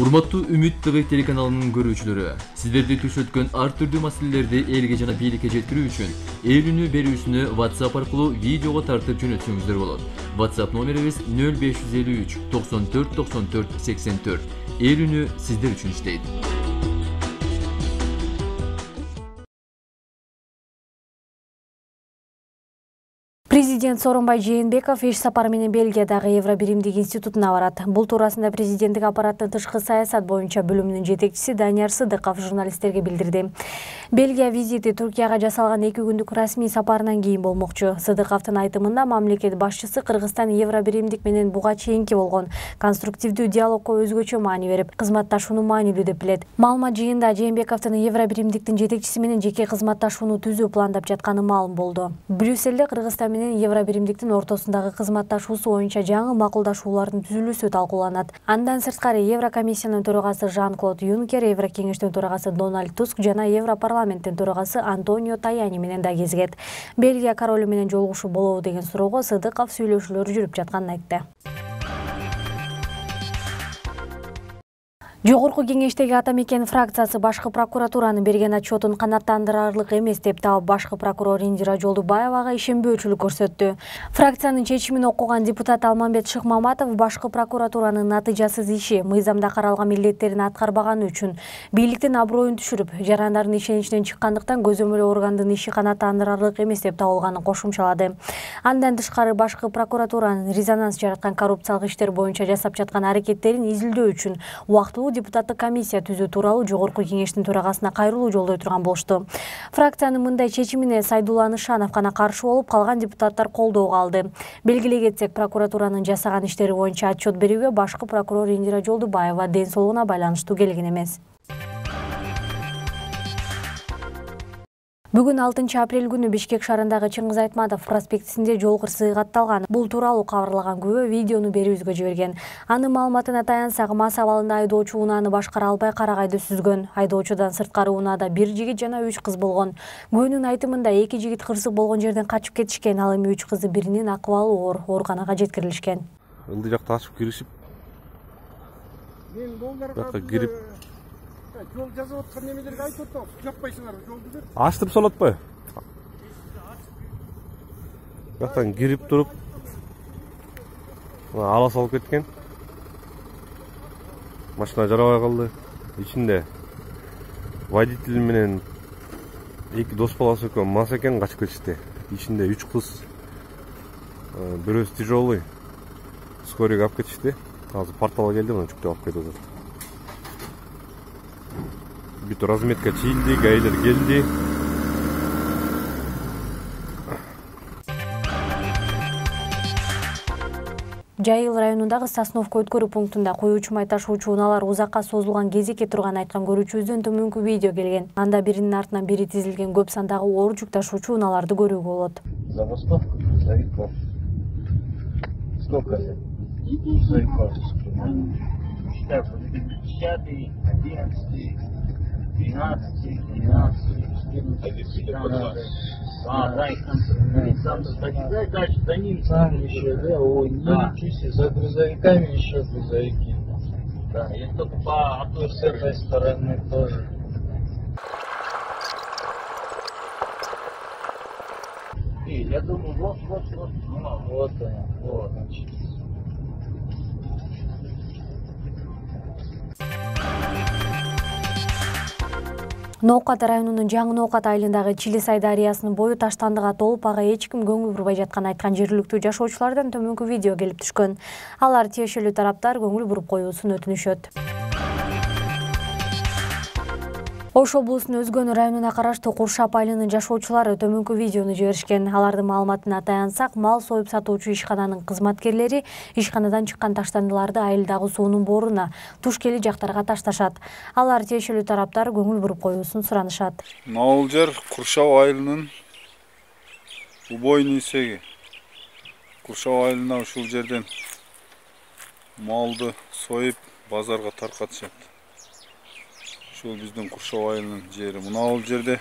Урматтуу Үмүт ТВ телеканалынын көрүүчүлөрү, сиздерди түш өткөн ар түрдүү маселелерди элге жана бийликке жеткирүү үчүн ээлүүнү берүүсүнү WhatsApp аркылуу видеого тартып жөнөтсөңүздөр болот. WhatsApp номерибиз 0553 94 94 84. Ээлүүнү сиздер үчүн иштейт. Президент Сооронбай Жээнбеков иш сапары менен Бельгиядагы Евробиримдик институтуна барат. Бул туурасында президенттик аппараттын тышкы саясат боюнча бөлүмүнүн жетекчиси Данияр Сыдыков журналисттерге билдирди. Бельгия визити Туркияга жасалган 2 күндүк расмий сапарынан кийин болмокчу. Сыдыковдун айтымында мамлекет башчысы Кыргызстан Евробиримдик менен буга чейинки болгон конструктивдүү диалогко өзгөчө маани берип, кызматташууну маанилүү деп билет. Маалымат жыйында Жээнбековдун Евробиримдиктин жетекчиси менен жеке кызматташууну түзүү пландап жатканы маалым болду. Брюссельде Кыргызстан менен Евробиримдиктин ортосундагы кызматташуусу боюнча жаңы макулдашуулардын түзүлүүсү талкууланат. Андан сырткары Еврокомиссиянын төрагасы Жан-Клод Юнкер, Еврокеңештин төрагасы Дональд Туск жана Европарламенттин төрагасы Антонио Таяни менен да кезигет. Бельгия королу менен жолугушуу болобу деген суроого Сыдыков сүйлөшүүлөр жүрүп жатканын айтты. Жогорку кеңештеги Ата Мекен фракциясы башкы прокуратуранын берген отчетун канааттандырарлык эмес деп таап, башкы прокурор Индира Жолдубаевага ишенбөөчүлүк көрсөттү. Фракциянын чечимин окуган депутат Алмамбет Шыкмаматов башкы прокуратуранын натыйжасыз иши, мыйзамда каралган милдеттерин аткарбаганы үчүн бийликтин аброюн түшүрүп, жарандардын ишеничинен чыккандыктан көзөмөл органдын иши канааттандырарлык эмес деп табылганын кошумчалады. Андан тышкары башкы прокуратуранын резонанс жараткан коррупциялык иштер боюнча жасап жаткан аракеттерин изилдөө үчүн убактылуу депутаттык комиссия түзүү тууралуу жогорку кеңештин төрагасына кайрылуу жолдой турган болушту. Фракциянын мындай чечимине Сайдулла Нышанов гана каршы болуп, калган депутаттар колдоого алды. Белгилей кетсек, прокуратуранын жасаган иштери боюнча отчет берүүгө башкы прокурор Индира Жолдубаева ден соолугуна байланыштуу келген эмес. Бүгүн 6 апрель күнү Бишкек шаарындагы Чыңгыз Айтматов проспектисинде жол кырсыгы катталган. Бул тууралуу кабарлаган күбө видеону берүүбүзгө жиберген. Анын маалыматына таянсак, мас абалында айдоочу унааны башкара албай карагайды сүзгөн. Айдоочудан сырткары унаада 1 жигит жана 3 кыз болгон. Күбөнүн айтымында 2 жигит кырсык болгон жерден качып кетишкен, ал эми 3 кыздын биринин акыбалы оор, ооруканага жеткирилишкен. Ылдый жакта ачып киришип, бакка кирип жол жазып аткан немелерге айтып атам, жаппайсыңар жолду деп. Ачтырып салып атпайбы? Бактан кирип туруп, ала салып кеткен. Машина жарабай калды. Ичинде водитель менен 2 дос баласы экөө мас экен, качып кетишти. Ичинде 3 кыз, бирөөсү тяжелый. Скорыйга алып кетишти. Азыр порталга келди, мына жүктөп алып кетип атат. Бүт разметка чийилди, гаилер келди. Жайыл районундагы Сосновка өткөрүү пунктунда коюучу май ташуучу унаалар узакка созулган кезекке турганын айткан көрүүчүбүздөн төмөнкү видео келген. Анда биринин артынан бири тизилген көп сандагы оор жүк ташуучу унааларды көрүүгө болот. Забастовка, Завиков. Сколько? 12, 14, 15. Да, их там дальше до них. Там еще, да, ой, ничего себе, за грузовиками еще грузовики. Да, я только по одной с этой стороны тоже. И я думаю, вот, вот она, вот, значит. Ноокат районунун Жаңы Ноокат айылындагы Чилисай дарыясынын бою таштандыга толуп, ага эч ким көңүл бурбай жатканын айткан жергиликтүү жашоочулардан төмөнкү видео келип түшкөн. Алар тиешелүү тараптар көңүл буруп коюусун өтүнүшөт. Ош облусунун Өзгөн районуна караштуу Куршап айылынын жашоочулары төмөнкү видеону жиберишкен. Алардын маалыматына таянсак, мал союп сатуучу ишкананын кызматкерлери ишканадан чыккан таштандыларды айылдагы суунун боруна, Тушкели жактарга ташташат. Алар тиешелүү тараптар көңүл буруп коюусун суранышат. Бул жер Куршап айылынын убойный сеги. Куршап айылына ушул жерден малды союп базарга таркатышат. Ушул биздин Куршап айылынын жери. Мына бул жерде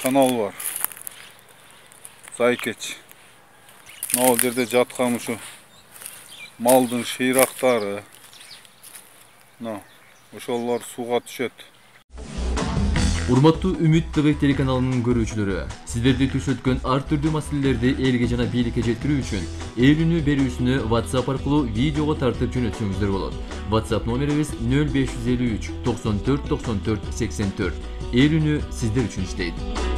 канал бар. Зайкеч. Мына бул жерде жаткан ушу малдын шыйрактары, мына ошолор сууга түшөт. Урматтуу Үмүт ТВ телеканалынын көрүүчүлөрү, сиздерди түшөткөн ар түрдүү маселелерди элге жана бийликке жеткирүү үчүн ээлүүнү берүүсүнү WhatsApp аркылуу видеого тартып жөнөтсөңүздөр болот. WhatsApp номерибиз 0553 94 94 84. Ээлүүнү сиздер үчүн иштейт.